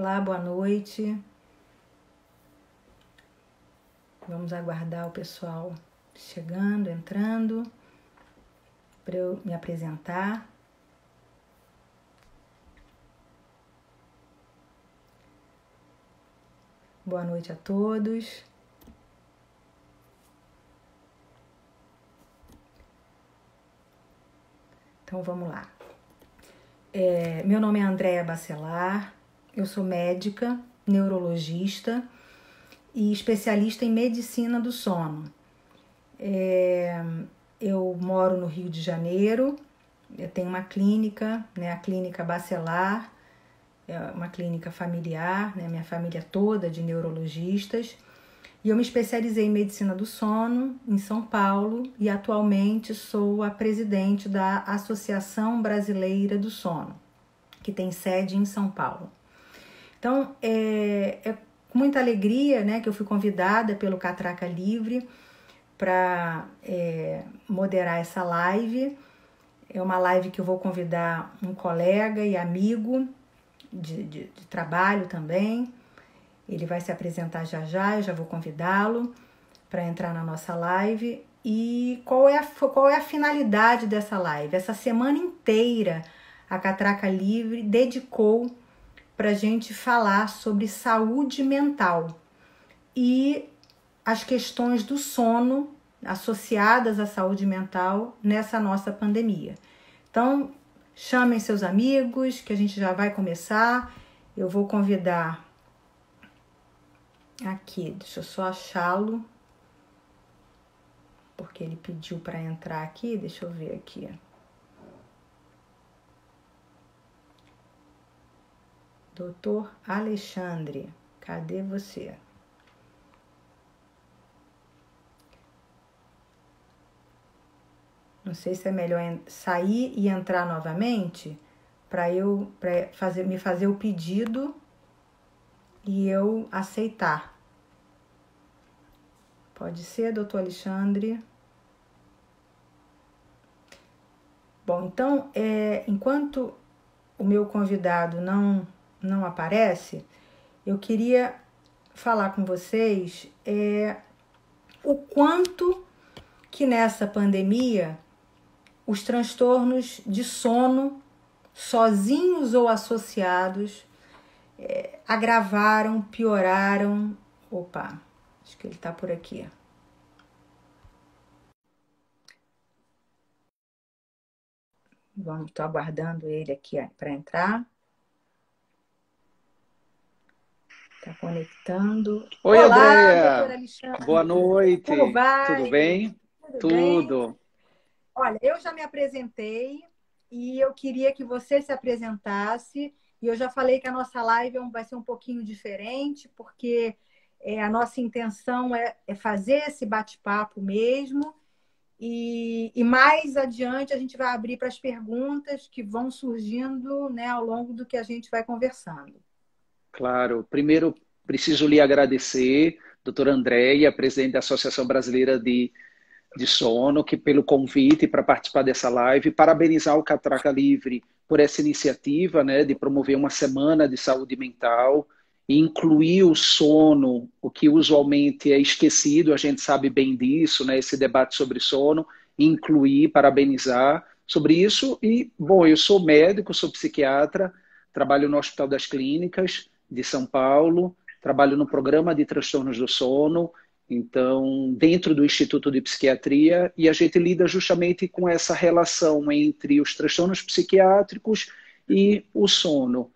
Olá, boa noite. Vamos aguardar o pessoal chegando, entrando, para eu me apresentar. Boa noite a todos. Então vamos lá. Meu nome é Andréa Bacelar, eu sou médica, neurologista e especialista em medicina do sono. Eu moro no Rio de Janeiro, eu tenho uma clínica, né, a Clínica Bacelar, é uma clínica familiar, né, minha família toda de neurologistas, e eu me especializei em medicina do sono em São Paulo e atualmente sou a presidente da Associação Brasileira do Sono, que tem sede em São Paulo. Então, é com muita alegria, né, que eu fui convidada pelo Catraca Livre para moderar essa live. É uma live que eu vou convidar um colega e amigo de trabalho também. Ele vai se apresentar já, eu já vou convidá-lo para entrar na nossa live. E qual é a finalidade dessa live? Essa semana inteira a Catraca Livre dedicou para a gente falar sobre saúde mental e as questões do sono associadas à saúde mental nessa nossa pandemia. Então, chamem seus amigos, que a gente já vai começar. Eu vou convidar aqui, deixa eu só achá-lo, porque ele pediu para entrar aqui, deixa eu ver aqui. Doutor Alexandre, cadê você? Não sei se é melhor sair e entrar novamente para me fazer o pedido e eu aceitar. Pode ser, doutor Alexandre? Bom, então, enquanto o meu convidado não aparece, eu queria falar com vocês o quanto que nessa pandemia os transtornos de sono, sozinhos ou associados, agravaram, pioraram. Opa, acho que ele está por aqui. Estou aguardando ele aqui para entrar. Está conectando. Oi, Olá, Andréa. doutor Alexandre. Boa noite. Como vai? Tudo bem? Tudo bem? Tudo. Olha, eu já me apresentei e eu queria que você se apresentasse. E eu já falei que a nossa live vai ser um pouquinho diferente, porque a nossa intenção é fazer esse bate-papo mesmo. E mais adiante a gente vai abrir para as perguntas que vão surgindo, né, ao longo do que a gente vai conversando. Claro. Primeiro, preciso lhe agradecer, doutora Andréia, presidente da Associação Brasileira de Sono, pelo convite para participar dessa live. Parabenizar o Catraca Livre por essa iniciativa, né, de promover uma semana de saúde mental e incluir o sono, o que usualmente é esquecido, a gente sabe bem disso, né, esse debate sobre sono, incluir, parabenizar sobre isso. E, bom, eu sou médico, sou psiquiatra, trabalho no Hospital das Clínicas de São Paulo, trabalho no programa de transtornos do sono, então, dentro do Instituto de Psiquiatria, e a gente lida justamente com essa relação entre os transtornos psiquiátricos e o sono.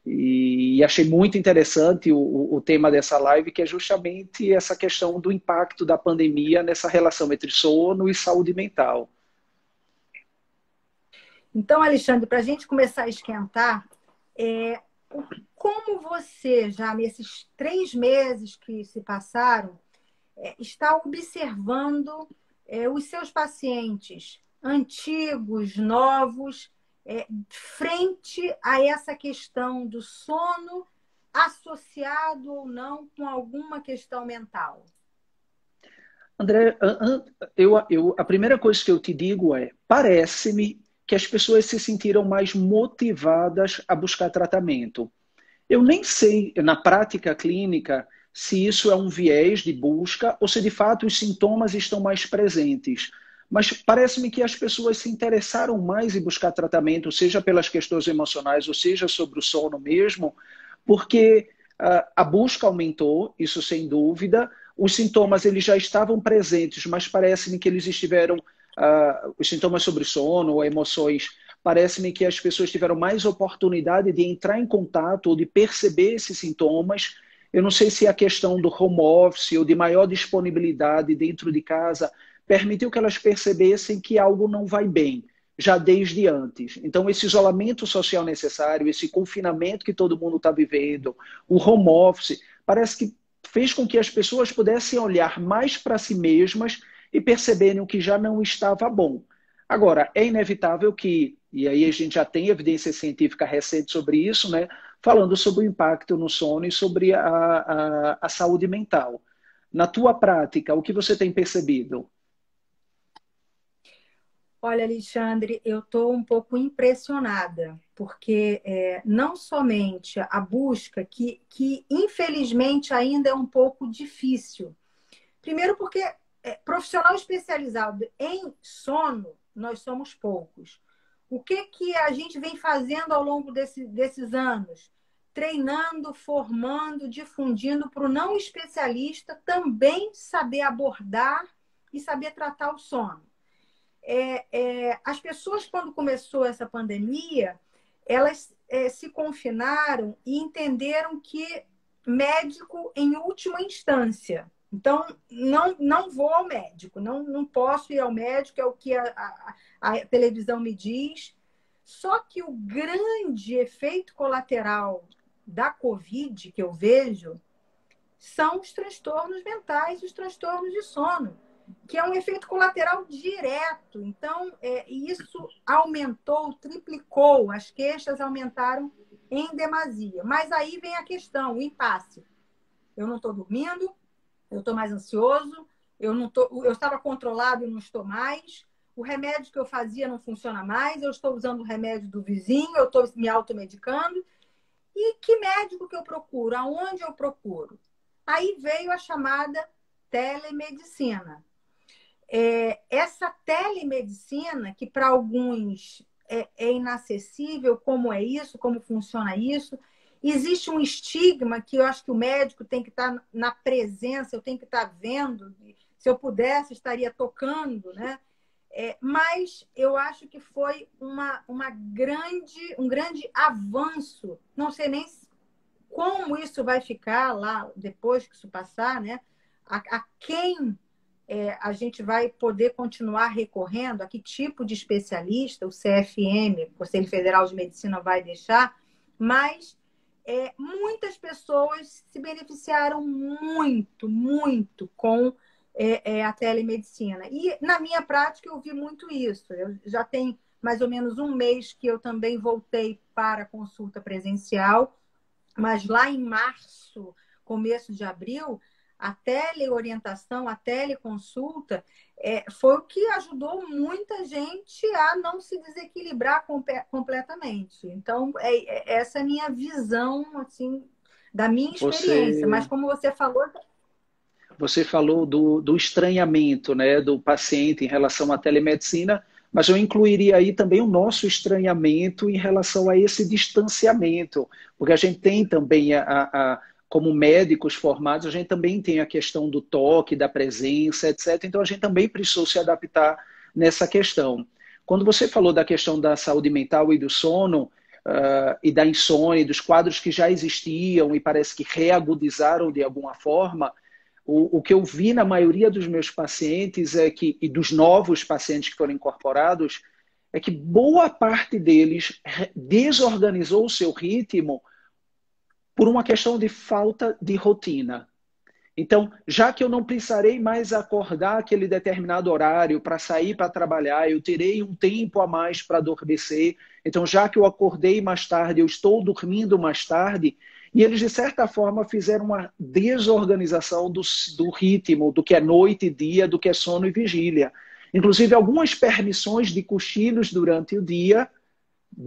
E achei muito interessante o tema dessa live, que é justamente essa questão do impacto da pandemia nessa relação entre sono e saúde mental. Então, Alexandre, para a gente começar a esquentar, como você, já nesses 3 meses que se passaram, está observando os seus pacientes antigos, novos, frente a essa questão do sono associado ou não com alguma questão mental? André, a primeira coisa que eu te digo parece-me que as pessoas se sentiram mais motivadas a buscar tratamento. Eu nem sei, na prática clínica, se isso é um viés de busca ou se de fato os sintomas estão mais presentes. Mas parece-me que as pessoas se interessaram mais em buscar tratamento, seja pelas questões emocionais ou seja sobre o sono mesmo, porque a busca aumentou, isso sem dúvida. Os sintomas eles já estavam presentes, mas parece-me que eles estiveram, os sintomas sobre sono ou emoções, parece-me que as pessoas tiveram mais oportunidade de entrar em contato ou de perceber esses sintomas. Eu não sei se a questão do home office ou de maior disponibilidade dentro de casa permitiu que elas percebessem que algo não vai bem, já desde antes. Então, esse isolamento social necessário, esse confinamento que todo mundo está vivendo, o home office, parece que fez com que as pessoas pudessem olhar mais para si mesmas e perceberem o que já não estava bom. Agora, é inevitável que, e aí a gente já tem evidência científica recente sobre isso, né, falando sobre o impacto no sono e sobre a saúde mental. Na tua prática, o que você tem percebido? Olha, Alexandre, eu estou um pouco impressionada, porque não somente a busca, que infelizmente ainda é um pouco difícil. Primeiro porque profissional especializado em sono, nós somos poucos. O que a gente vem fazendo ao longo desses anos? Treinando, formando, difundindo para o não especialista também saber abordar e saber tratar o sono. As pessoas, quando começou essa pandemia, elas se confinaram e entenderam que médico em última instância. Então, não vou ao médico, não posso ir ao médico, é o que a televisão me diz. Só que o grande efeito colateral da Covid que eu vejo são os transtornos mentais, os transtornos de sono, que é um efeito colateral direto. Então, isso aumentou, triplicou, as queixas aumentaram em demasia. Mas aí vem a questão, o impasse. Eu não estou dormindo, eu estou mais ansioso, eu estava controlado e não estou mais, o remédio que eu fazia não funciona mais, eu estou usando o remédio do vizinho, eu estou me automedicando. E que médico que eu procuro? Aonde eu procuro? Aí veio a chamada telemedicina. Essa telemedicina, que para alguns é inacessível, como é isso, como funciona isso, existe um estigma que eu acho que o médico tem que estar na presença, eu tenho que estar vendo, se eu pudesse, estaria tocando, né? Mas eu acho que foi um grande avanço, não sei nem como isso vai ficar lá depois que isso passar, né? A quem a gente vai poder continuar recorrendo, a que tipo de especialista o CFM, Conselho Federal de Medicina, vai deixar, mas muitas pessoas se beneficiaram muito, muito com a telemedicina. E na minha prática eu vi muito isso. Eu já tenho mais ou menos um mês que eu também voltei para a consulta presencial, mas lá em março, começo de abril, a teleorientação, a teleconsulta foi o que ajudou muita gente a não se desequilibrar completamente. Então, essa é a minha visão, assim, da minha experiência. Você Mas como você falou... Você falou do estranhamento, né, do paciente em relação à telemedicina, mas eu incluiria aí também o nosso estranhamento em relação a esse distanciamento, porque a gente tem também, como médicos formados, a gente também tem a questão do toque, da presença, etc. Então a gente também precisou se adaptar nessa questão. Quando você falou da questão da saúde mental e do sono, e da insônia, dos quadros que já existiam e parece que reagudizaram de alguma forma, o que eu vi na maioria dos meus pacientes e dos novos pacientes que foram incorporados, é que boa parte deles desorganizou o seu ritmo por uma questão de falta de rotina. Então, já que eu não precisarei mais acordar aquele determinado horário para sair para trabalhar, eu terei um tempo a mais para adormecer. Então, já que eu acordei mais tarde, eu estou dormindo mais tarde. E eles, de certa forma, fizeram uma desorganização do ritmo, do que é noite e dia, do que é sono e vigília. Inclusive, algumas permissões de cochilos durante o dia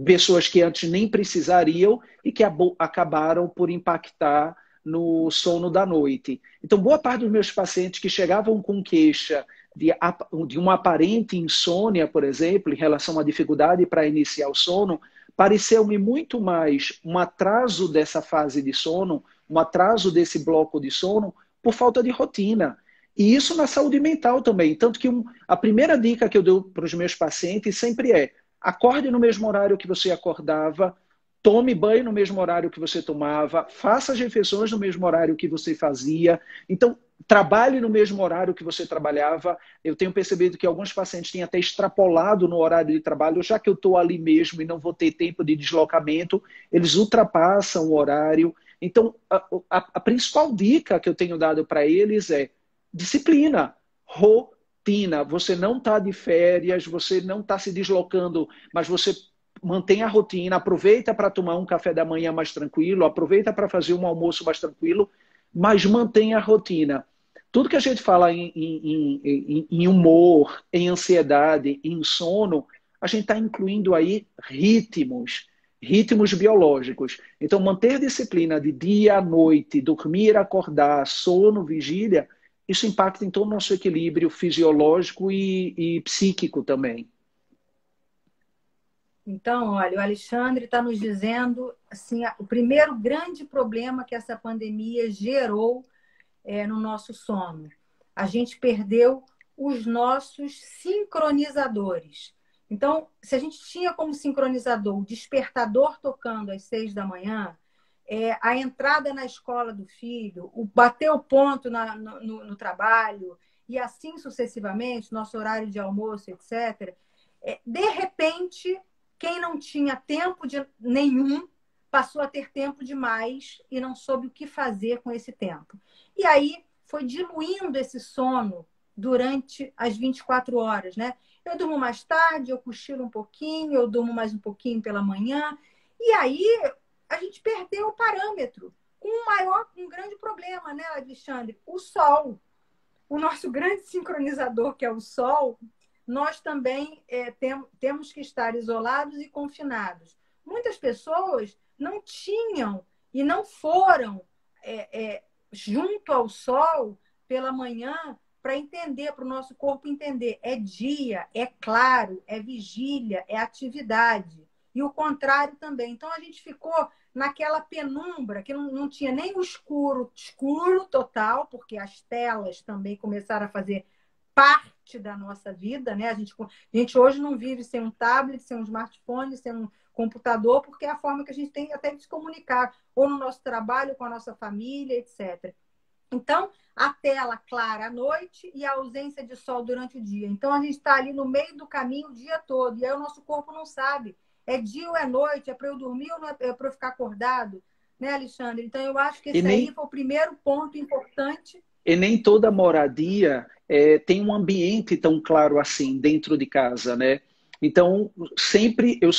pessoas que antes nem precisariam e que acabaram por impactar no sono da noite. Então, boa parte dos meus pacientes que chegavam com queixa de uma aparente insônia, por exemplo, em relação à dificuldade para iniciar o sono, pareceu-me muito mais um atraso dessa fase de sono, um atraso desse bloco de sono, por falta de rotina. E isso na saúde mental também. Tanto que a primeira dica que eu dou para os meus pacientes sempre é: acorde no mesmo horário que você acordava, tome banho no mesmo horário que você tomava, faça as refeições no mesmo horário que você fazia. Então, trabalhe no mesmo horário que você trabalhava. Eu tenho percebido que alguns pacientes têm até extrapolado no horário de trabalho, já que eu estou ali mesmo e não vou ter tempo de deslocamento, eles ultrapassam o horário. Então, a principal dica que eu tenho dado para eles é disciplina, rotina. Você não está de férias, você não está se deslocando, mas você mantém a rotina, aproveita para tomar um café da manhã mais tranquilo, aproveita para fazer um almoço mais tranquilo, mas mantém a rotina. Tudo que a gente fala em humor, em ansiedade, em sono, a gente está incluindo aí ritmos biológicos. Então, manter disciplina de dia à noite, dormir, acordar, sono, vigília, isso impacta em todo o nosso equilíbrio fisiológico e psíquico também. Então, olha, o Alexandre está nos dizendo assim, o primeiro grande problema que essa pandemia gerou no nosso sono. A gente perdeu os nossos sincronizadores. Então, se a gente tinha como sincronizador o despertador tocando às 6 da manhã, a entrada na escola do filho, o bater o ponto no trabalho, e assim sucessivamente, nosso horário de almoço, etc., de repente, quem não tinha tempo nenhum passou a ter tempo demais e não soube o que fazer com esse tempo. E aí foi diluindo esse sono durante as 24 horas, né? Eu durmo mais tarde, eu cochilo um pouquinho, eu durmo mais um pouquinho pela manhã. E aí a gente perdeu o parâmetro. Um grande problema, né, Alexandre? O sol. O nosso grande sincronizador, que é o sol, nós também temos que estar isolados e confinados. Muitas pessoas não tinham e não foram junto ao sol pela manhã para entender, para o nosso corpo entender. É dia, é claro, é vigília, é atividade. E o contrário também. Então, a gente ficou naquela penumbra que não tinha nem o escuro total, porque as telas também começaram a fazer parte da nossa vida, né? A gente hoje não vive sem um tablet, sem um smartphone, sem um computador, porque é a forma que a gente tem até de se comunicar, ou no nosso trabalho, com a nossa família, etc. Então, a tela clara à noite e a ausência de sol durante o dia. Então, a gente está ali no meio do caminho o dia todo, e aí o nosso corpo não sabe. É dia ou é noite? É para eu dormir ou não é para eu ficar acordado? Né, Alexandre? Então, eu acho que esse aí foi o primeiro ponto importante. E nem toda moradia tem um ambiente tão claro assim dentro de casa, né? Então, sempre eu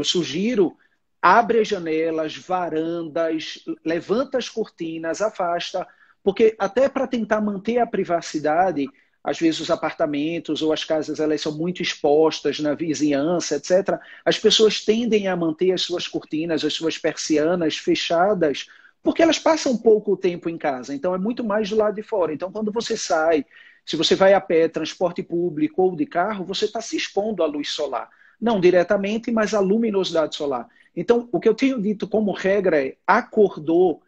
sugiro, abre as janelas, varandas, levanta as cortinas, afasta, porque até para tentar manter a privacidade, às vezes os apartamentos ou as casas elas são muito expostas na vizinhança, etc. As pessoas tendem a manter as suas cortinas, as suas persianas fechadas, porque elas passam pouco tempo em casa, então é muito mais do lado de fora. Então, quando você sai, se você vai a pé, transporte público ou de carro, você está se expondo à luz solar. Não diretamente, mas à luminosidade solar. Então, o que eu tenho dito como regra é: acordou,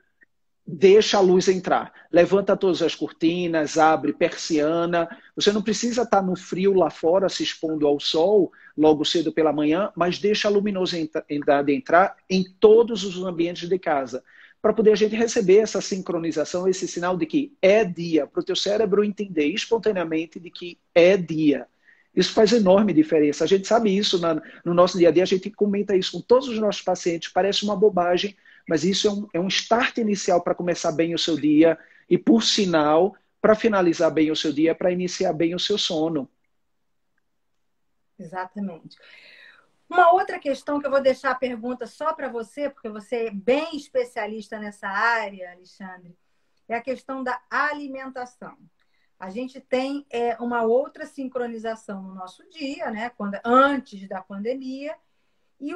deixa a luz entrar. Levanta todas as cortinas, abre persiana. Você não precisa estar no frio lá fora, se expondo ao sol, logo cedo pela manhã, mas deixa a luminosidade entrar em todos os ambientes de casa, para poder a gente receber essa sincronização, esse sinal de que é dia, para o teu cérebro entender espontaneamente de que é dia. Isso faz enorme diferença. A gente sabe isso no nosso dia a dia, a gente comenta isso com todos os nossos pacientes, parece uma bobagem, mas isso é um start inicial para começar bem o seu dia e, por sinal, para finalizar bem o seu dia, para iniciar bem o seu sono. Exatamente. Uma outra questão que eu vou deixar a pergunta só para você, porque você é bem especialista nessa área, Alexandre, é a questão da alimentação. A gente tem uma outra sincronização no nosso dia, né? Antes da pandemia, E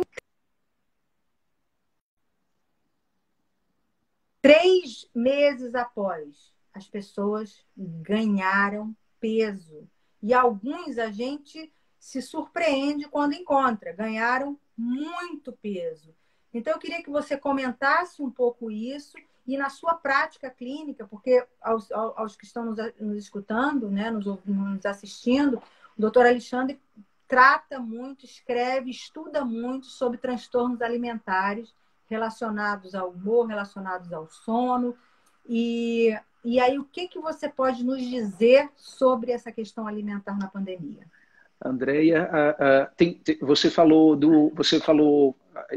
3 meses após, as pessoas ganharam peso. E alguns a gente se surpreende quando encontra, ganharam muito peso. Então, eu queria que você comentasse um pouco isso e na sua prática clínica, porque aos que estão nos escutando, né, nos assistindo, o doutor Alexandre trata muito, escreve, estuda muito sobre transtornos alimentares relacionados ao humor, relacionados ao sono. E aí, o que você pode nos dizer sobre essa questão alimentar na pandemia? Andréia, você falou,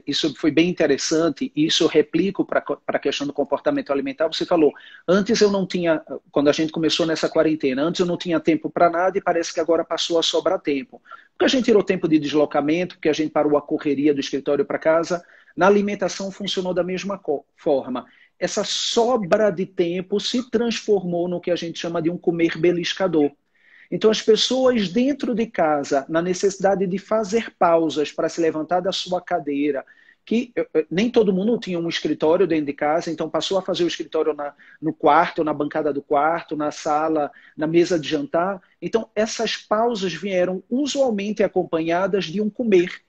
isso foi bem interessante, e isso eu replico para a questão do comportamento alimentar. Você falou, antes eu não tinha, quando a gente começou nessa quarentena, antes eu não tinha tempo para nada e parece que agora passou a sobrar tempo. Porque a gente tirou tempo de deslocamento, porque a gente parou a correria do escritório para casa, na alimentação funcionou da mesma forma. Essa sobra de tempo se transformou no que a gente chama de um comer beliscador. Então, as pessoas dentro de casa, na necessidade de fazer pausas para se levantar da sua cadeira, que nem todo mundo tinha um escritório dentro de casa, então passou a fazer o escritório no quarto, na bancada do quarto, na sala, na mesa de jantar. Então, essas pausas vieram usualmente acompanhadas de um comer.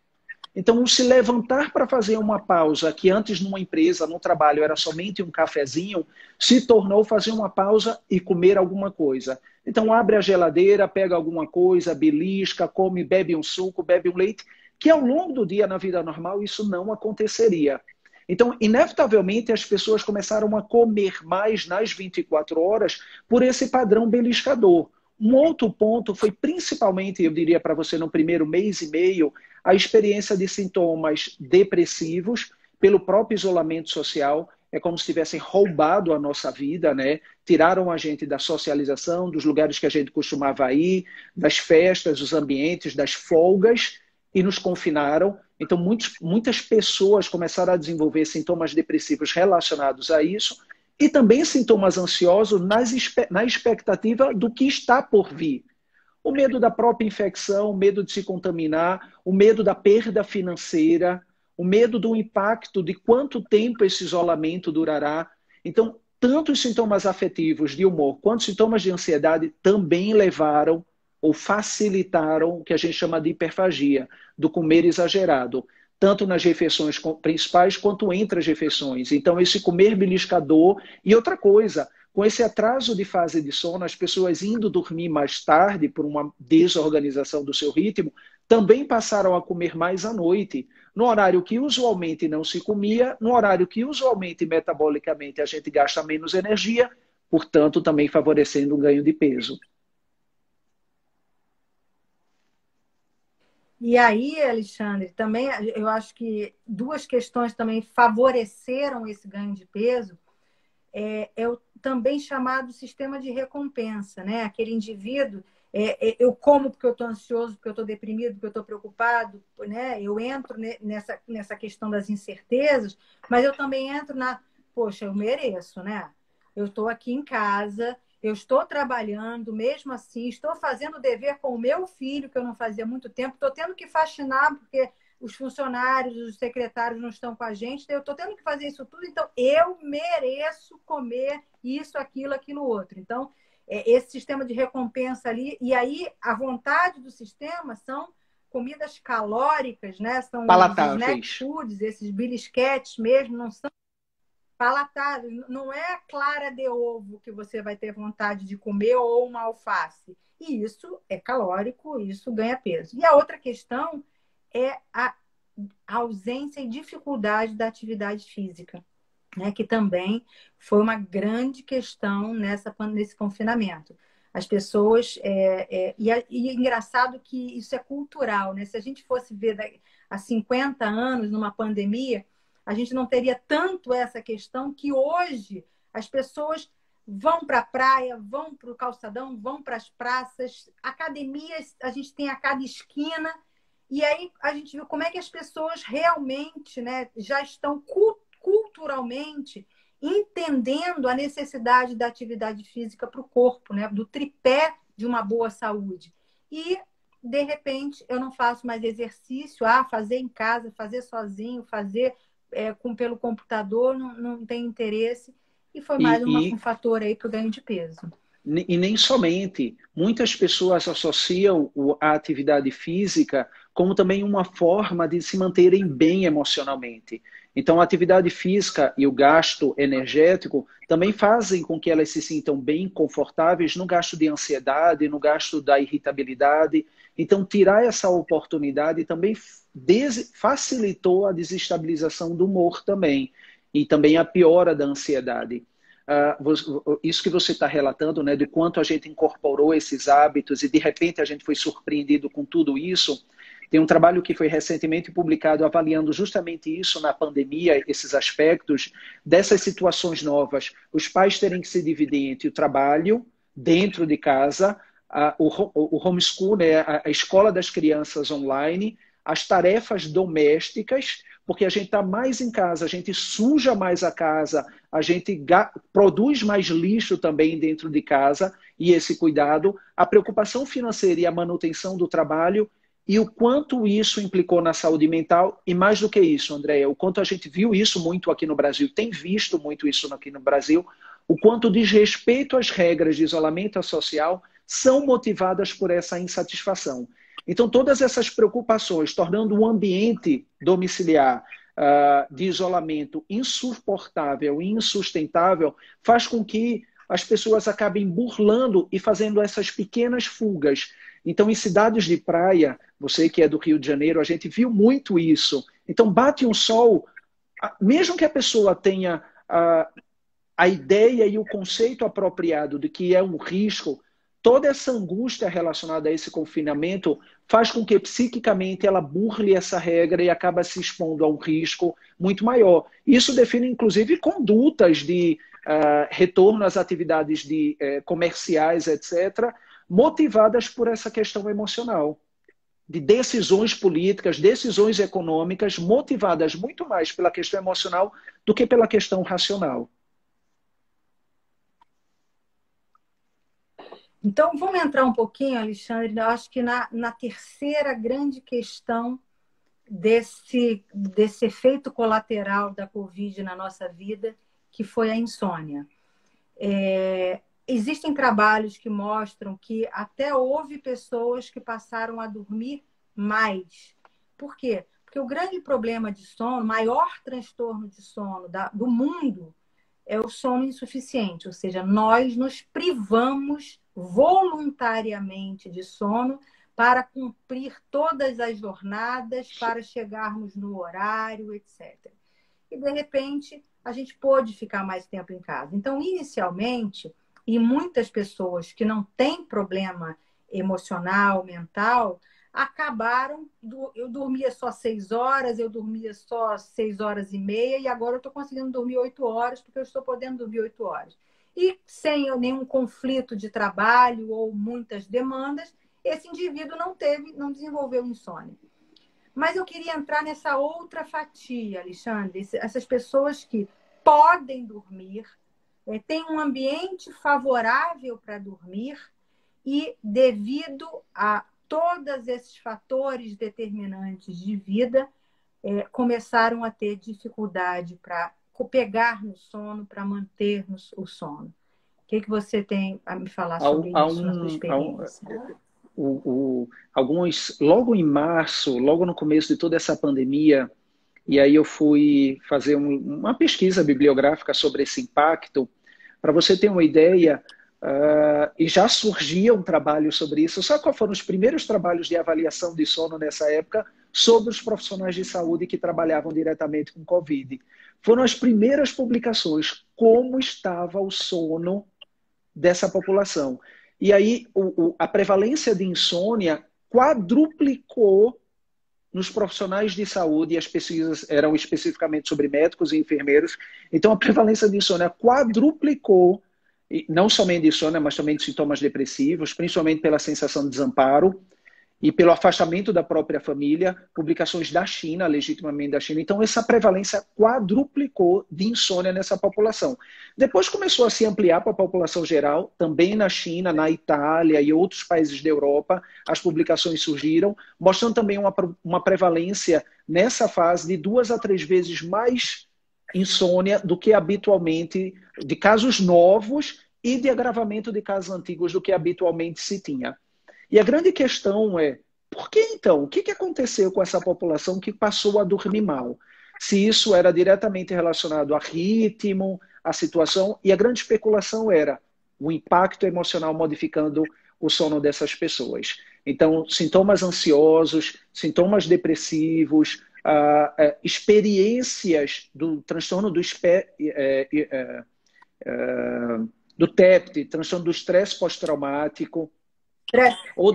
Então, o se levantar para fazer uma pausa, que antes numa empresa, no trabalho, era somente um cafezinho, se tornou fazer uma pausa e comer alguma coisa. Então, abre a geladeira, pega alguma coisa, belisca, come, bebe um suco, bebe um leite, que ao longo do dia, na vida normal, isso não aconteceria. Então, inevitavelmente, as pessoas começaram a comer mais nas 24 horas por esse padrão beliscador. Um outro ponto foi principalmente, eu diria para você, no primeiro mês e meio, a experiência de sintomas depressivos pelo próprio isolamento social. É como se tivessem roubado a nossa vida, né? Tiraram a gente da socialização, dos lugares que a gente costumava ir, das festas, dos ambientes, das folgas, e nos confinaram. Então, muitas pessoas começaram a desenvolver sintomas depressivos relacionados a isso, e também sintomas ansiosos na expectativa do que está por vir. O medo da própria infecção, o medo de se contaminar, o medo da perda financeira, o medo do impacto de quanto tempo esse isolamento durará. Então, tanto os sintomas afetivos de humor quanto sintomas de ansiedade também levaram ou facilitaram o que a gente chama de hiperfagia, do comer exagerado, tanto nas refeições principais quanto entre as refeições. Então, esse comer beliscador. E outra coisa, com esse atraso de fase de sono, as pessoas indo dormir mais tarde por uma desorganização do seu ritmo, também passaram a comer mais à noite, no horário que usualmente não se comia, no horário que usualmente metabolicamente a gente gasta menos energia, portanto, também favorecendo um ganho de peso. E aí, Alexandre, também eu acho que 2 questões também favoreceram esse ganho de peso. É o também chamado sistema de recompensa, né? Aquele indivíduo, eu como porque eu estou ansioso, porque eu estou deprimido, porque eu estou preocupado, né? Eu entro nessa questão das incertezas, mas eu também entro poxa, eu mereço, né? Eu estou aqui em casa, eu estou trabalhando, mesmo assim, estou fazendo o dever com o meu filho, que eu não fazia há muito tempo, estou tendo que faxinar, porque os funcionários, os secretários não estão com a gente, eu estou tendo que fazer isso tudo, então eu mereço comer isso, aquilo, outro. Então, esse sistema de recompensa ali, e aí a vontade do sistema são comidas calóricas, né? São os snack Palatáveis. foods, esses belisquetes mesmo, não são palatáveis, não é a clara de ovo que você vai ter vontade de comer ou uma alface. E isso é calórico, isso ganha peso. E a outra questão é a ausência e dificuldade da atividade física, né? Que também foi uma grande questão nesse confinamento. As pessoas. E é engraçado que isso é cultural, né? Se a gente fosse ver há 50 anos, numa pandemia, a gente não teria tanto essa questão que hoje as pessoas vão para a praia, vão para o calçadão, vão para as praças, academias a gente tem a cada esquina. E aí a gente viu como é que as pessoas realmente, né, já estão culturalmente entendendo a necessidade da atividade física para o corpo, né, do tripé de uma boa saúde. E de repente, eu não faço mais exercício, fazer em casa, fazer sozinho, fazer pelo computador, não tem interesse. E foi mais um fator aí para o ganho de peso. E nem somente. Muitas pessoas associam a atividade física como também uma forma de se manterem bem emocionalmente. Então, a atividade física e o gasto energético também fazem com que elas se sintam bem confortáveis no gasto de ansiedade, no gasto da irritabilidade. Então, tirar essa oportunidade também facilitou a desestabilização do humor também. E também a piora da ansiedade. Isso que você está relatando, né, do quanto a gente incorporou esses hábitos e de repente a gente foi surpreendido com tudo isso. Tem um trabalho que foi recentemente publicado avaliando justamente isso na pandemia, esses aspectos dessas situações novas. Os pais terem que se dividir entre o trabalho dentro de casa, o homeschool, né, a escola das crianças online, as tarefas domésticas, porque a gente está mais em casa, a gente suja mais a casa, a gente produz mais lixo também dentro de casa, e esse cuidado, a preocupação financeira e a manutenção do trabalho, e o quanto isso implicou na saúde mental, e mais do que isso, Andréia, o quanto a gente viu isso muito aqui no Brasil, tem visto muito isso aqui no Brasil, o quanto desrespeito às regras de isolamento social são motivadas por essa insatisfação. Então, todas essas preocupações, tornando o ambiente domiciliar de isolamento insuportável e insustentável, faz com que as pessoas acabem burlando e fazendo essas pequenas fugas. Então, em cidades de praia, você que é do Rio de Janeiro, a gente viu muito isso. Então, bate um sol, mesmo que a pessoa tenha a ideia e o conceito apropriado de que é um risco, toda essa angústia relacionada a esse confinamento faz com que psiquicamente ela burle essa regra e acaba se expondo a um risco muito maior. Isso define, inclusive, condutas de retorno às atividades comerciais, etc., motivadas por essa questão emocional, de decisões políticas, decisões econômicas, motivadas muito mais pela questão emocional do que pela questão racional. Então, vamos entrar um pouquinho, Alexandre, eu acho que na terceira grande questão desse efeito colateral da Covid na nossa vida, que foi a insônia. Existem trabalhos que mostram que até houve pessoas que passaram a dormir mais. Por quê? Porque o grande problema de sono, o maior transtorno de sono do mundo é o sono insuficiente, ou seja, nós nos privamos voluntariamente de sono para cumprir todas as jornadas, para chegarmos no horário, etc. E, de repente, a gente pôde ficar mais tempo em casa. Então, inicialmente, e muitas pessoas que não têm problema emocional, mental, acabaram, eu dormia só 6 horas, eu dormia só 6 horas e meia, e agora eu estou conseguindo dormir 8 horas, porque eu estou podendo dormir 8 horas. E sem nenhum conflito de trabalho ou muitas demandas, esse indivíduo não desenvolveu insônia. Mas eu queria entrar nessa outra fatia, Alexandre, essas pessoas que podem dormir, têm um ambiente favorável para dormir e, devido a todos esses fatores determinantes de vida, começaram a ter dificuldade para pegar no sono, para manter o sono. O que você tem a me falar sobre isso na sua experiência? Logo em março, logo no começo de toda essa pandemia, e aí eu fui fazer uma pesquisa bibliográfica sobre esse impacto, para você ter uma ideia, e já surgia um trabalho sobre isso. Sabe quais foram os primeiros trabalhos de avaliação de sono nessa época? Sobre os profissionais de saúde que trabalhavam diretamente com Covid. Foram as primeiras publicações, como estava o sono dessa população. E aí a prevalência de insônia quadruplicou nos profissionais de saúde, e as pesquisas eram especificamente sobre médicos e enfermeiros. Então a prevalência de insônia quadruplicou, não somente de insônia, mas também de sintomas depressivos, principalmente pela sensação de desamparo. e pelo afastamento da própria família, publicações da China, legitimamente da China. Então, essa prevalência quadruplicou de insônia nessa população. Depois começou a se ampliar para a população geral, também na China, na Itália e outros países da Europa, as publicações surgiram, mostrando também uma prevalência nessa fase de 2 a 3 vezes mais insônia do que habitualmente, de casos novos e de agravamento de casos antigos do que habitualmente se tinha. E a grande questão é, por que então? O que aconteceu com essa população que passou a dormir mal? Se isso era diretamente relacionado a ritmo, a situação, e a grande especulação era o impacto emocional modificando o sono dessas pessoas. Então, sintomas ansiosos, sintomas depressivos, experiências do transtorno do TEPT, transtorno do estresse pós-traumático, ou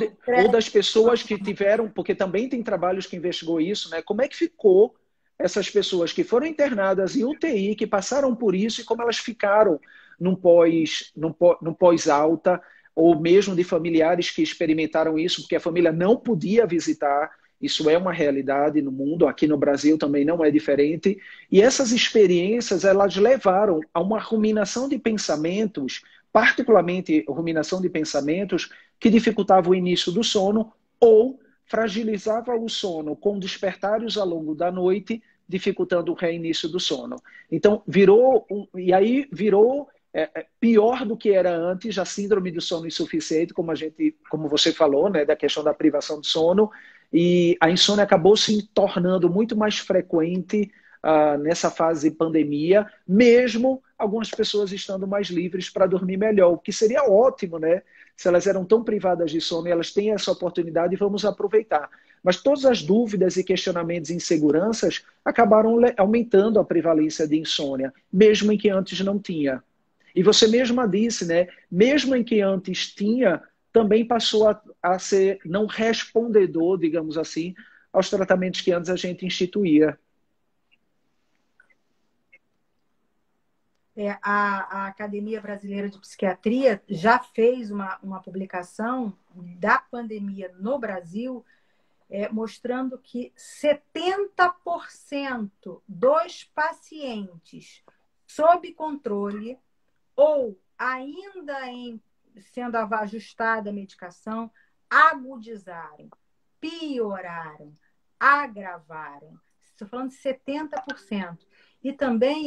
das pessoas que tiveram, porque também tem trabalhos que investigou isso, né? Como é que ficou essas pessoas que foram internadas em UTI, que passaram por isso, e como elas ficaram num pós-alta, ou mesmo de familiares que experimentaram isso, porque a família não podia visitar. Isso é uma realidade no mundo, aqui no Brasil também não é diferente. E essas experiências, elas levaram a uma ruminação de pensamentos, particularmente ruminação de pensamentos que dificultava o início do sono ou fragilizava o sono com despertares ao longo da noite, dificultando o reinício do sono. Então, virou pior do que era antes, a síndrome do sono insuficiente, como você falou, né, da questão da privação de sono, e a insônia acabou se tornando muito mais frequente nessa fase de pandemia, mesmo algumas pessoas estando mais livres para dormir melhor, o que seria ótimo, né? Se elas eram tão privadas de sono e elas têm essa oportunidade, vamos aproveitar. Mas todas as dúvidas e questionamentos e inseguranças acabaram aumentando a prevalência de insônia, mesmo em que antes não tinha. E você mesma disse, né? Mesmo em que antes tinha, também passou a ser não respondedor, digamos assim, aos tratamentos que antes a gente instituía. A Academia Brasileira de Psiquiatria já fez uma publicação da pandemia no Brasil, mostrando que 70% dos pacientes sob controle ou ainda sendo ajustada a medicação, agudizaram, pioraram, agravaram. Estou falando de 70%. E também,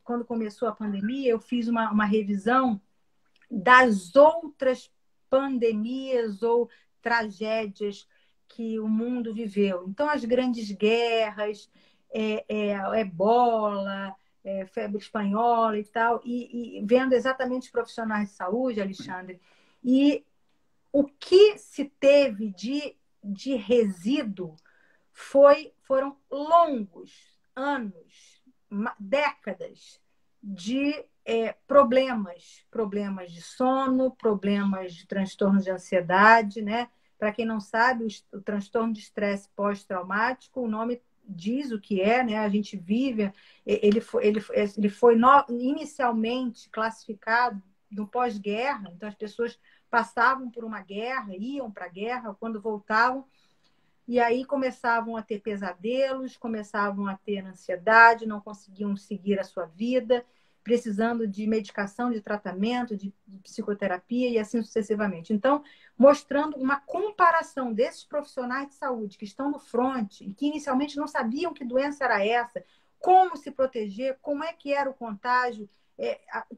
quando começou a pandemia, eu fiz uma revisão das outras pandemias ou tragédias que o mundo viveu. Então, as grandes guerras, ebola, febre espanhola e tal, e vendo exatamente os profissionais de saúde, Alexandre, e o que se teve de resíduo foram longos anos, décadas de problemas de sono, problemas de transtorno de ansiedade, né? Para quem não sabe, o transtorno de estresse pós-traumático, o nome diz o que é, né? A gente vive, ele foi inicialmente classificado no pós-guerra, então as pessoas passavam por uma guerra, iam para a guerra, quando voltavam, e aí começavam a ter pesadelos, começavam a ter ansiedade, não conseguiam seguir a sua vida, precisando de medicação, de tratamento, de psicoterapia e assim sucessivamente. Então, mostrando uma comparação desses profissionais de saúde que estão no front e que inicialmente não sabiam que doença era essa, como se proteger, como é que era o contágio.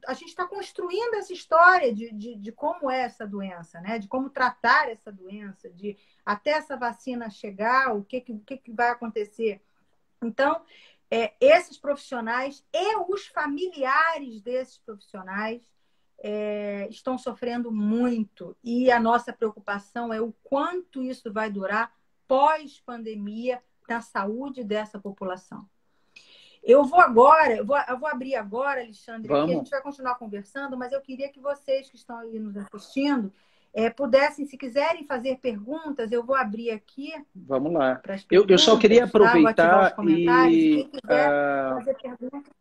A gente está construindo essa história de como é essa doença, né? De como tratar essa doença, de até essa vacina chegar, o que vai acontecer. Então, esses profissionais e os familiares desses profissionais estão sofrendo muito. E a nossa preocupação é o quanto isso vai durar pós-pandemia na saúde dessa população. Eu vou abrir agora, Alexandre, Vamos. que a gente vai continuar conversando, mas eu queria que vocês que estão aí nos assistindo pudessem, se quiserem fazer perguntas, eu vou abrir aqui. Vamos lá. Eu só queria aproveitar e quem quiser fazer perguntas.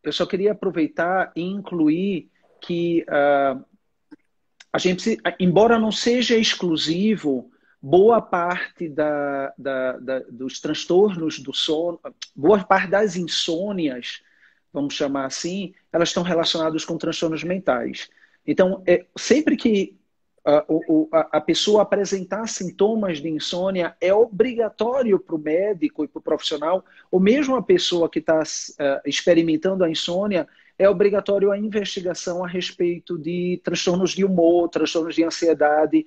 Eu só queria aproveitar e incluir que a gente, embora não seja exclusivo boa parte dos transtornos do sono, boa parte das insônias, vamos chamar assim, elas estão relacionadas com transtornos mentais. Então, sempre que a pessoa apresentar sintomas de insônia, é obrigatório para o médico e para o profissional, ou mesmo a pessoa que está experimentando a insônia, é obrigatório a investigação a respeito de transtornos de humor, transtornos de ansiedade.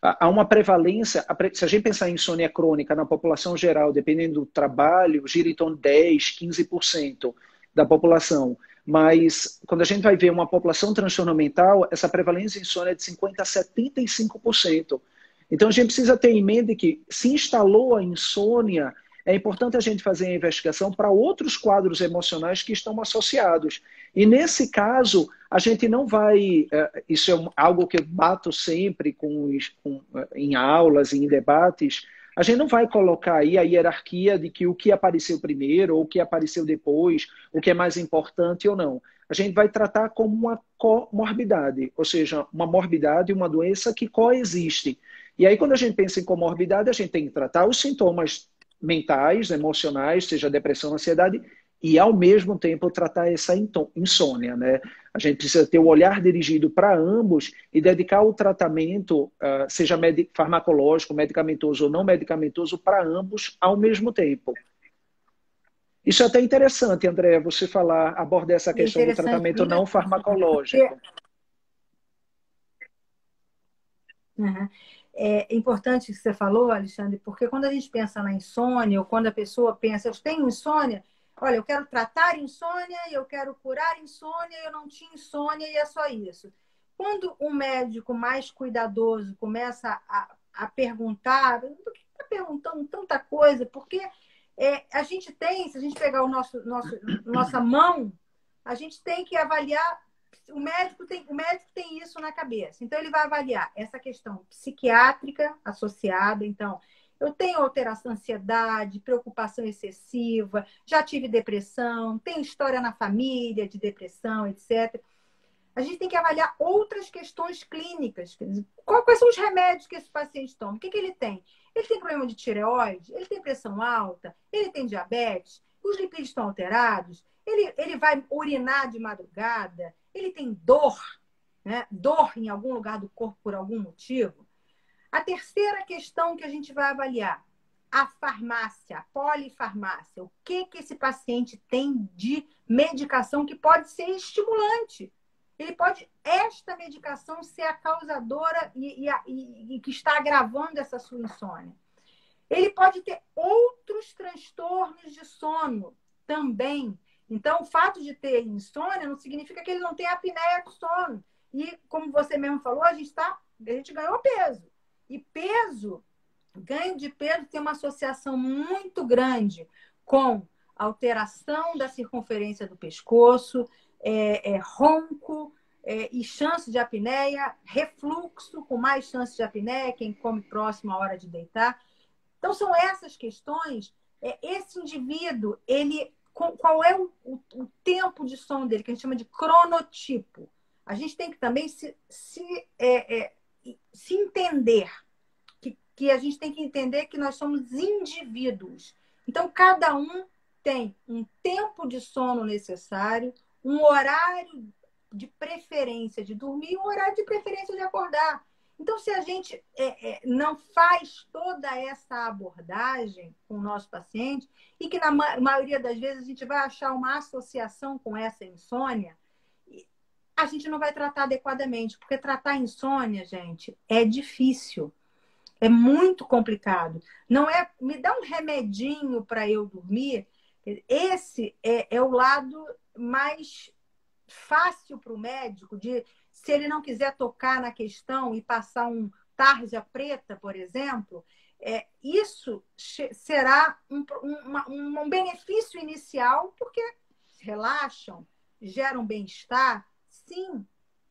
Há uma prevalência, se a gente pensar em insônia crônica na população geral, dependendo do trabalho, gira em torno de 10, 15% da população. Mas quando a gente vai ver uma população transtorno mental, essa prevalência de insônia é de 50% a 75%. Então a gente precisa ter em mente que se instalou a insônia, é importante a gente fazer a investigação para outros quadros emocionais que estão associados. E nesse caso, a gente não vai... Isso é algo que eu bato sempre em aulas, em debates. A gente não vai colocar aí a hierarquia de que o que apareceu primeiro ou o que apareceu depois, o que é mais importante ou não. A gente vai tratar como uma comorbidade, ou seja, uma morbidade, uma doença que coexiste. E aí, quando a gente pensa em comorbidade, a gente tem que tratar os sintomas mentais, emocionais, seja depressão, ansiedade, e ao mesmo tempo tratar essa insônia, né? A gente precisa ter o olhar dirigido para ambos e dedicar o tratamento, seja farmacológico, medicamentoso ou não medicamentoso, para ambos ao mesmo tempo. Isso é até interessante, André, você abordar essa questão do tratamento não farmacológico. Uhum. É importante o que você falou, Alexandre, porque quando a gente pensa na insônia, ou quando a pessoa pensa, eu tenho insônia, olha, eu quero tratar insônia, eu quero curar insônia, eu não tinha insônia e é só isso. Quando um médico mais cuidadoso começa a perguntar, por que está perguntando tanta coisa? Porque a gente tem, se a gente pegar nossa mão, a gente tem que avaliar. O médico tem isso na cabeça. Então, ele vai avaliar essa questão psiquiátrica associada. Então, eu tenho alteração, ansiedade, preocupação excessiva, já tive depressão, tenho história na família de depressão, etc. A gente tem que avaliar outras questões clínicas. Quais são os remédios que esse paciente toma? O que ele tem? Ele tem problema de tireoide? Ele tem pressão alta? Ele tem diabetes? Os lipídios estão alterados? Ele vai urinar de madrugada? Ele tem dor, né? Dor em algum lugar do corpo por algum motivo? A terceira questão que a gente vai avaliar, a farmácia, a polifarmácia. O que esse paciente tem de medicação que pode ser estimulante? Esta medicação ser a causadora e que está agravando essa sua insônia. Ele pode ter outros transtornos de sono também. Então, o fato de ter insônia não significa que ele não tem apneia do sono. E, como você mesmo falou, a gente ganhou peso. E ganho de peso tem uma associação muito grande com alteração da circunferência do pescoço, ronco e chance de apneia, refluxo com mais chance de apneia, quem come próximo à hora de deitar. Então, são essas questões. Esse indivíduo, qual é o tempo de sono dele, que a gente chama de cronotipo. A gente tem que também se entender, que a gente tem que entender que nós somos indivíduos. Então, cada um tem um tempo de sono necessário, um horário de preferência de dormir e um horário de preferência de acordar. Então, se a gente não faz toda essa abordagem com o nosso paciente, e que na maioria das vezes a gente vai achar uma associação com essa insônia, a gente não vai tratar adequadamente, porque tratar insônia, gente, é difícil. É muito complicado. Não é me dá um remedinho para eu dormir. Esse é o lado mais fácil para o médico, se ele não quiser tocar na questão e passar um tarja preta, por exemplo, isso será um benefício inicial, porque relaxam, geram bem-estar, sim,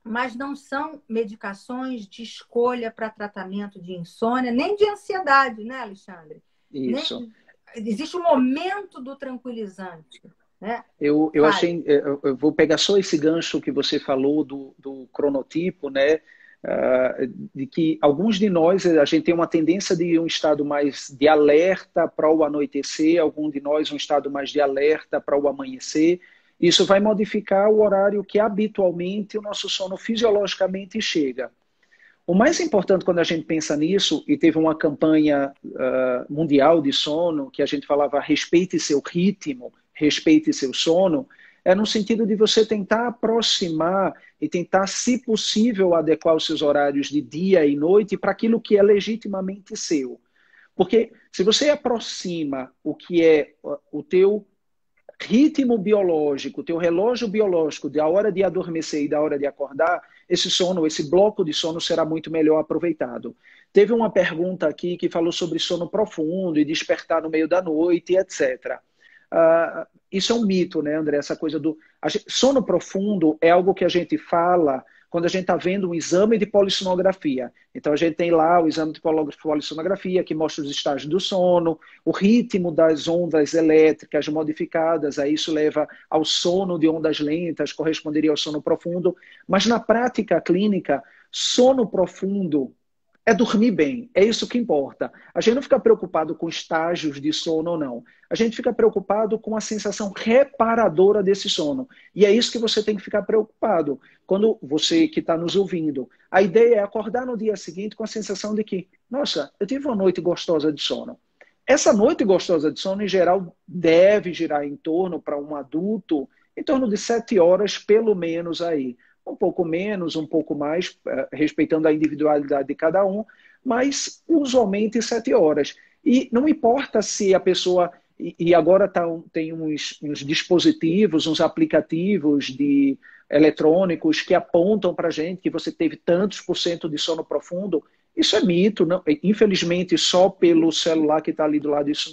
mas não são medicações de escolha para tratamento de insônia, nem de ansiedade, né, Alexandre? Isso. Existe um momento do tranquilizante. Né? Eu vou pegar só esse gancho que você falou do cronotipo, né? de que alguns de nós, a gente tem uma tendência de um estado mais de alerta para o anoitecer, algum de nós um estado mais de alerta para o amanhecer. Isso vai modificar o horário que habitualmente o nosso sono fisiologicamente chega. O mais importante quando a gente pensa nisso, e teve uma campanha mundial de sono, que a gente falava respeite seu ritmo, respeite seu sono, é no sentido de você tentar aproximar e tentar, se possível, adequar os seus horários de dia e noite para aquilo que é legitimamente seu. Porque se você aproxima o que é o teu ritmo biológico, o teu relógio biológico da hora de adormecer e da hora de acordar, esse sono, esse bloco de sono será muito melhor aproveitado. Teve uma pergunta aqui que falou sobre sono profundo e despertar no meio da noite, etc. Isso é um mito, né, André? Essa coisa do... Sono profundo é algo que a gente fala quando a gente está vendo um exame de polissonografia. Então, a gente tem lá o exame de polissonografia que mostra os estágios do sono, o ritmo das ondas elétricas modificadas, aí isso leva ao sono de ondas lentas, corresponderia ao sono profundo. Mas, na prática clínica, sono profundo é dormir bem, é isso que importa. A gente não fica preocupado com estágios de sono ou não. A gente fica preocupado com a sensação reparadora desse sono. E é isso que você tem que ficar preocupado. Quando você que está nos ouvindo, a ideia é acordar no dia seguinte com a sensação de que, nossa, eu tive uma noite gostosa de sono. Essa noite gostosa de sono, em geral, deve girar em torno, para um adulto, em torno de 7 horas, pelo menos aí. Um pouco menos, um pouco mais, respeitando a individualidade de cada um, mas usualmente 7 horas. E não importa se a pessoa... E agora tem uns dispositivos, uns aplicativos eletrônicos que apontam para a gente que você teve tantos por cento de sono profundo. Isso é mito. Não, infelizmente, só pelo celular que está ali do lado, isso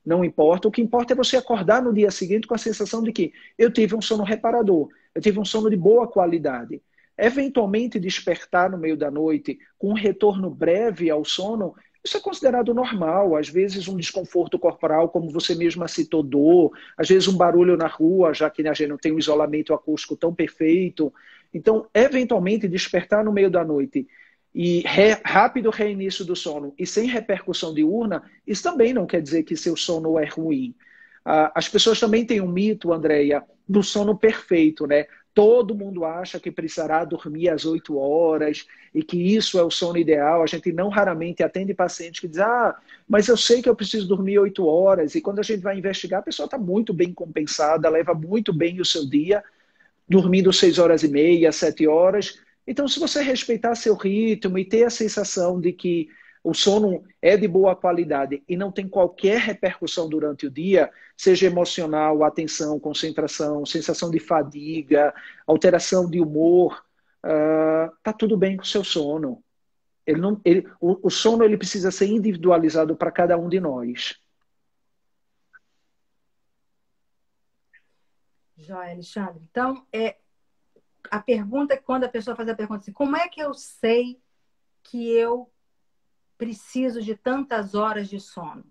não importa. O que importa é você acordar no dia seguinte com a sensação de que eu tive um sono reparador, eu tive um sono de boa qualidade. Eventualmente despertar no meio da noite com um retorno breve ao sono, isso é considerado normal. Às vezes um desconforto corporal, como você mesma citou, dor, às vezes um barulho na rua, já que a gente não tem um isolamento acústico tão perfeito. Então, eventualmente despertar no meio da noite e rápido reinício do sono e sem repercussão diurna, isso também não quer dizer que seu sono é ruim. As pessoas também têm um mito, Andréia, do sono perfeito, né? Todo mundo acha que precisará dormir às 8 horas e que isso é o sono ideal. A gente não raramente atende pacientes que dizem, mas eu sei que eu preciso dormir 8 horas. E quando a gente vai investigar, a pessoa está muito bem compensada, leva muito bem o seu dia, dormindo 6 horas e meia, 7 horas. Então, se você respeitar seu ritmo e ter a sensação de que o sono é de boa qualidade e não tem qualquer repercussão durante o dia, seja emocional, atenção, concentração, sensação de fadiga, alteração de humor, tá tudo bem com o seu sono. O sono ele precisa ser individualizado para cada um de nós. Joia, Alexandre. Então, a pergunta, quando a pessoa faz a pergunta assim, como é que eu sei que eu preciso de tantas horas de sono?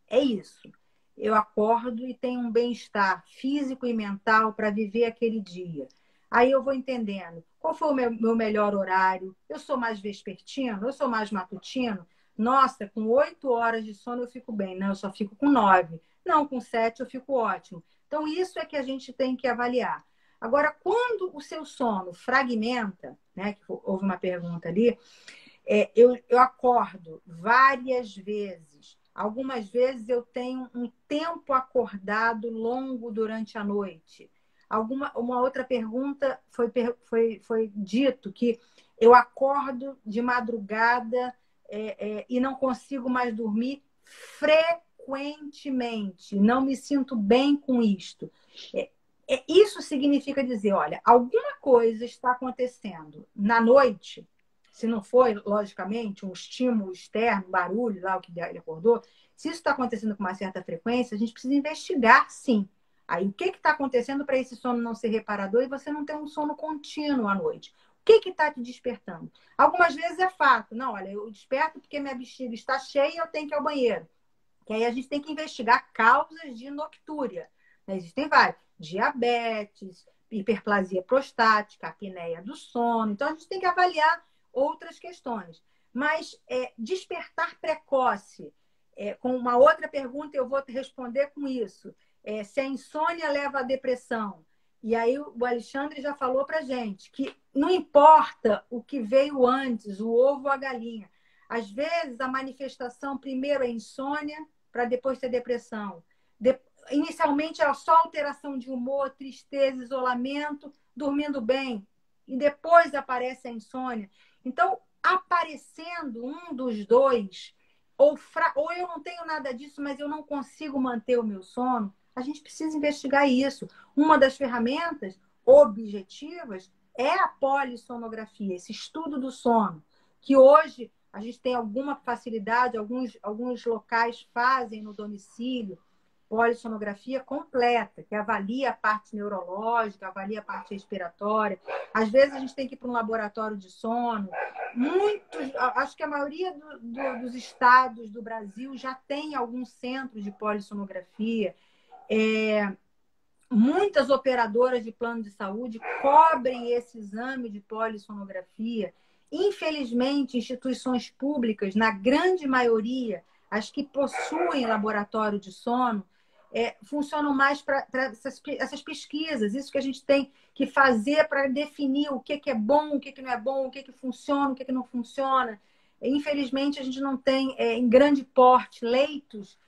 É isso. Eu acordo e tenho um bem-estar físico e mental para viver aquele dia. Aí eu vou entendendo qual foi o meu melhor horário. Eu sou mais vespertino? Eu sou mais matutino? Nossa, com 8 horas de sono eu fico bem. Não, eu só fico com 9. Não, com 7 eu fico ótimo. Então, isso é que a gente tem que avaliar. Agora, quando o seu sono fragmenta, né, que houve uma pergunta ali, eu acordo várias vezes. Algumas vezes eu tenho um tempo acordado longo durante a noite. Uma outra pergunta foi dito que eu acordo de madrugada e não consigo mais dormir frequentemente. Não me sinto bem com isto. Isso significa dizer, olha, alguma coisa está acontecendo na noite. Se não foi, logicamente, um estímulo externo, um barulho lá, o que ele acordou, se isso está acontecendo com uma certa frequência, a gente precisa investigar, sim. Aí, o que está acontecendo para esse sono não ser reparador e você não ter um sono contínuo à noite? O que está te despertando? Algumas vezes é fato. Não, olha, eu desperto porque minha bexiga está cheia e eu tenho que ir ao banheiro. Que aí a gente tem que investigar causas de noctúria. Existem várias. Diabetes, hiperplasia prostática, apneia do sono. Então, a gente tem que avaliar outras questões. Mas despertar precoce, com uma outra pergunta eu vou te responder com isso. Se a insônia leva à depressão, e aí o Alexandre já falou para gente que não importa o que veio antes, o ovo ou a galinha. Às vezes a manifestação primeiro é insônia, para depois ter depressão. Inicialmente é só alteração de humor, tristeza, isolamento, dormindo bem. E depois aparece a insônia. Então, aparecendo um dos dois, ou eu não tenho nada disso, mas eu não consigo manter o meu sono, a gente precisa investigar isso. Uma das ferramentas objetivas é a polissonografia, esse estudo do sono, que hoje a gente tem alguma facilidade, alguns locais fazem no domicílio polissonografia completa, que avalia a parte neurológica, avalia a parte respiratória. Às vezes a gente tem que ir para um laboratório de sono. Acho que a maioria dos estados do Brasil já tem algum centro de polissonografia. Muitas operadoras de plano de saúde cobrem esse exame de polissonografia. Infelizmente, instituições públicas, na grande maioria, as que possuem laboratório de sono, funcionam mais para essas pesquisas. Isso que a gente tem que fazer para definir o que é bom, o que não é bom, o que funciona, o que não funciona. Infelizmente, a gente não tem, em grande porte, leitos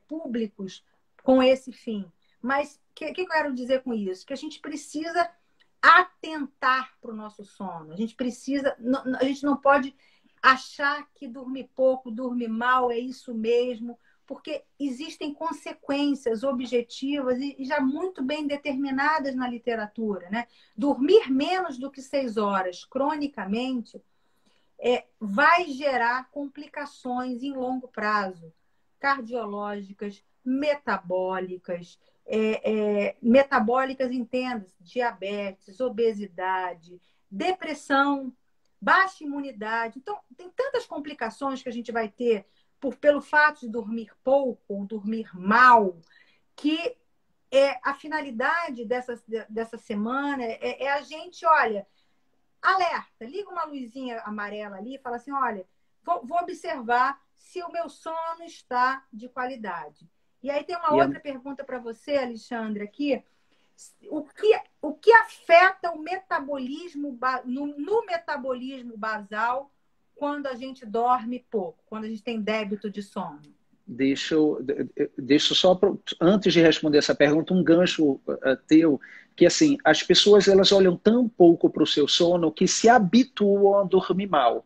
públicos com esse fim. Mas o que eu quero dizer com isso? Que a gente precisa atentar para o nosso sono. A gente não pode achar que dormir pouco, dormir mal é isso mesmo, porque existem consequências objetivas e já muito bem determinadas na literatura, né? Dormir menos do que 6 horas cronicamente vai gerar complicações em longo prazo, cardiológicas, metabólicas, metabólicas, entenda-se, diabetes, obesidade, depressão, baixa imunidade. Então, tem tantas complicações que a gente vai ter pelo fato de dormir pouco ou dormir mal, que a finalidade dessa semana é a gente, olha, alerta, liga uma luzinha amarela ali e fala assim, olha, vou observar se o meu sono está de qualidade. E aí tem uma outra pergunta para você, Alexandre, aqui. O que afeta o metabolismo no metabolismo basal quando a gente dorme pouco, quando a gente tem débito de sono? Deixa só, antes de responder essa pergunta, um gancho teu, que assim, as pessoas elas olham tão pouco para o seu sono que se habituam a dormir mal.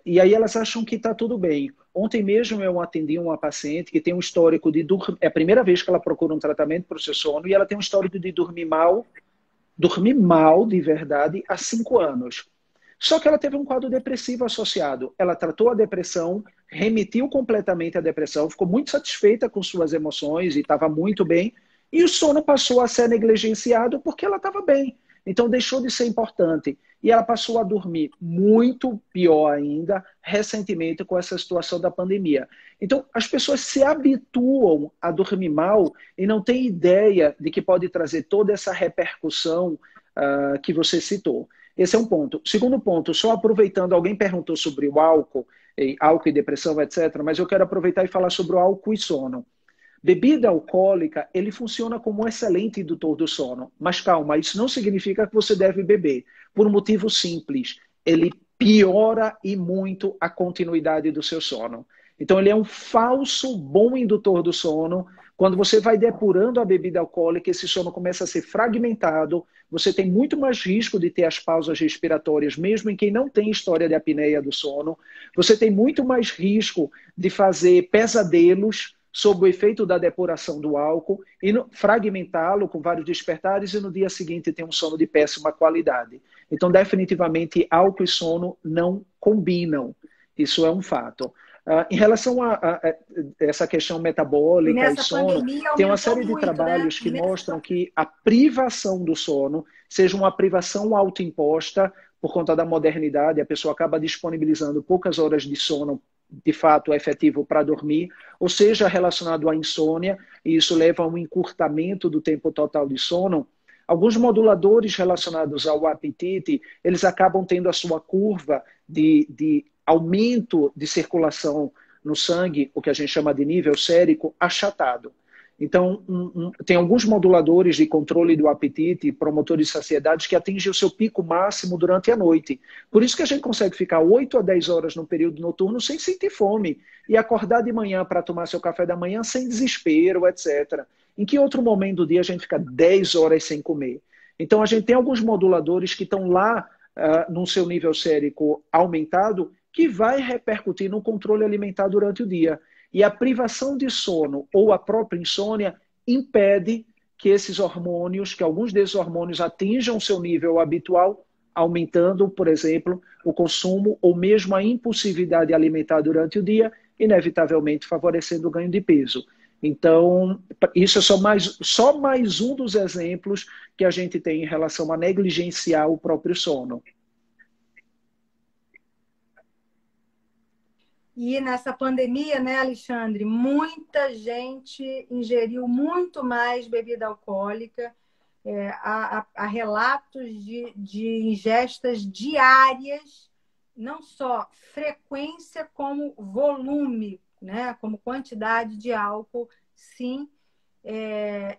E aí elas acham que está tudo bem. Ontem mesmo eu atendi uma paciente que tem um histórico de dormir, é a primeira vez que ela procura um tratamento para o seu sono, e ela tem um histórico de dormir mal de verdade há 5 anos. Só que ela teve um quadro depressivo associado. Ela tratou a depressão, remitiu completamente a depressão, ficou muito satisfeita com suas emoções e estava muito bem, e o sono passou a ser negligenciado porque ela estava bem. Então deixou de ser importante. E ela passou a dormir muito pior ainda recentemente com essa situação da pandemia. Então as pessoas se habituam a dormir mal e não têm ideia de que pode trazer toda essa repercussão que você citou. Esse é um ponto. Segundo ponto, só aproveitando, alguém perguntou sobre o álcool e depressão, etc., mas eu quero aproveitar e falar sobre o álcool e sono. Bebida alcoólica, ele funciona como um excelente indutor do sono. Mas calma, isso não significa que você deve beber. Por um motivo simples, ele piora e muito a continuidade do seu sono. Então ele é um falso bom indutor do sono. Quando você vai depurando a bebida alcoólica, esse sono começa a ser fragmentado, você tem muito mais risco de ter as pausas respiratórias, mesmo em quem não tem história de apneia do sono. Você tem muito mais risco de fazer pesadelos sob o efeito da depuração do álcool e fragmentá-lo com vários despertares e no dia seguinte ter um sono de péssima qualidade. Então, definitivamente, álcool e sono não combinam. Isso é um fato. Em relação a essa questão metabólica e sono, tem uma série de trabalhos que mostram que a privação do sono seja uma privação autoimposta por conta da modernidade, a pessoa acaba disponibilizando poucas horas de sono de fato efetivo para dormir, ou seja, relacionado à insônia, e isso leva a um encurtamento do tempo total de sono. Alguns moduladores relacionados ao apetite, eles acabam tendo a sua curva de aumento de circulação no sangue, o que a gente chama de nível sérico, achatado. Então, tem alguns moduladores de controle do apetite, promotores de saciedade, que atingem o seu pico máximo durante a noite. Por isso que a gente consegue ficar 8 a 10 horas no período noturno sem sentir fome e acordar de manhã para tomar seu café da manhã sem desespero, etc. Em que outro momento do dia a gente fica 10 horas sem comer? Então, a gente tem alguns moduladores que estão lá no seu nível sérico aumentado, que vai repercutir no controle alimentar durante o dia. E a privação de sono ou a própria insônia impede que esses hormônios, que alguns desses hormônios atinjam o seu nível habitual, aumentando, por exemplo, o consumo ou mesmo a impulsividade alimentar durante o dia, inevitavelmente favorecendo o ganho de peso. Então, isso é só mais um dos exemplos que a gente tem em relação a negligenciar o próprio sono. E nessa pandemia, né, Alexandre, muita gente ingeriu muito mais bebida alcoólica. Há relatos de ingestas diárias, não só frequência, como volume, né, como quantidade de álcool, sim.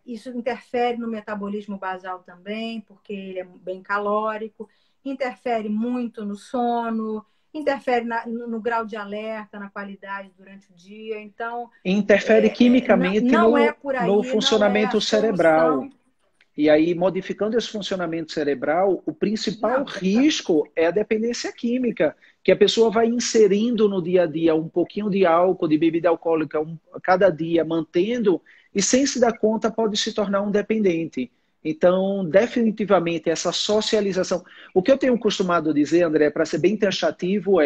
Isso interfere no metabolismo basal também, porque ele é bem calórico, interfere muito no sono, interfere no grau de alerta, na qualidade durante o dia. Então, Interfere quimicamente não é por no aí, não é a funcionamento cerebral. solução. E aí, modificando esse funcionamento cerebral, o principal Não, risco é a dependência química, que a pessoa vai inserindo no dia a dia um pouquinho de álcool, de bebida alcoólica, cada dia, mantendo, e sem se dar conta pode se tornar um dependente. Então, definitivamente, essa socialização. O que eu tenho costumado dizer, André, para ser bem taxativo,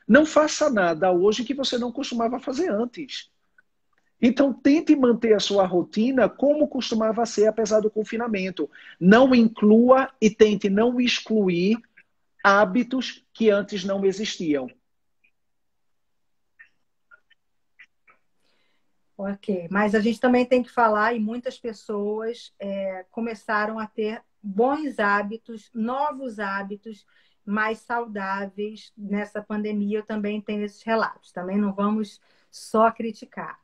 não faça nada hoje que você não costumava fazer antes. Então, tente manter a sua rotina como costumava ser, apesar do confinamento. Não inclua e tente não excluir hábitos que antes não existiam. Ok, mas a gente também tem que falar, e muitas pessoas começaram a ter bons hábitos, novos hábitos mais saudáveis nessa pandemia. Eu também tenho esses relatos, também não vamos só criticar.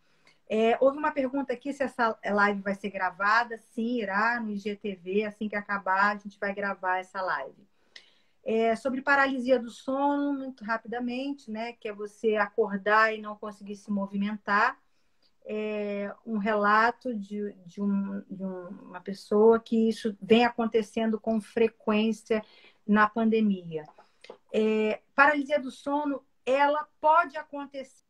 Houve uma pergunta aqui se essa live vai ser gravada. Sim, irá no IGTV. Assim que acabar, a gente vai gravar essa live. Sobre paralisia do sono, muito rapidamente, né? Que é você acordar e não conseguir se movimentar. Um relato de uma pessoa que isso vem acontecendo com frequência na pandemia. Paralisia do sono, ela pode acontecer.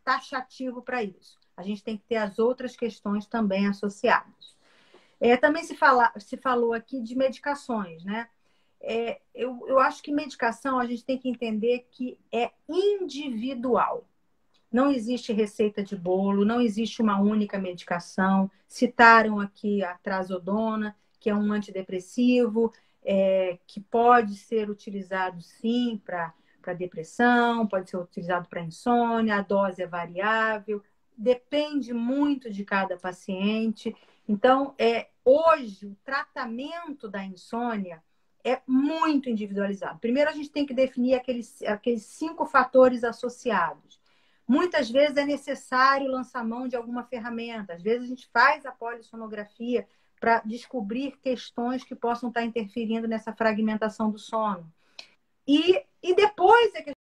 Taxativo para isso. A gente tem que ter as outras questões também associadas. Também se falou aqui de medicações, né? Eu acho que medicação a gente tem que entender que é individual. Não existe receita de bolo, não existe uma única medicação. Citaram aqui a trazodona, que é um antidepressivo, que pode ser utilizado sim para depressão, pode ser utilizado para insônia, a dose é variável, depende muito de cada paciente. Então, hoje, o tratamento da insônia é muito individualizado. Primeiro, a gente tem que definir aqueles 5 fatores associados. Muitas vezes é necessário lançar mão de alguma ferramenta. Às vezes a gente faz a polissonografia para descobrir questões que possam estar interferindo nessa fragmentação do sono. E depois é que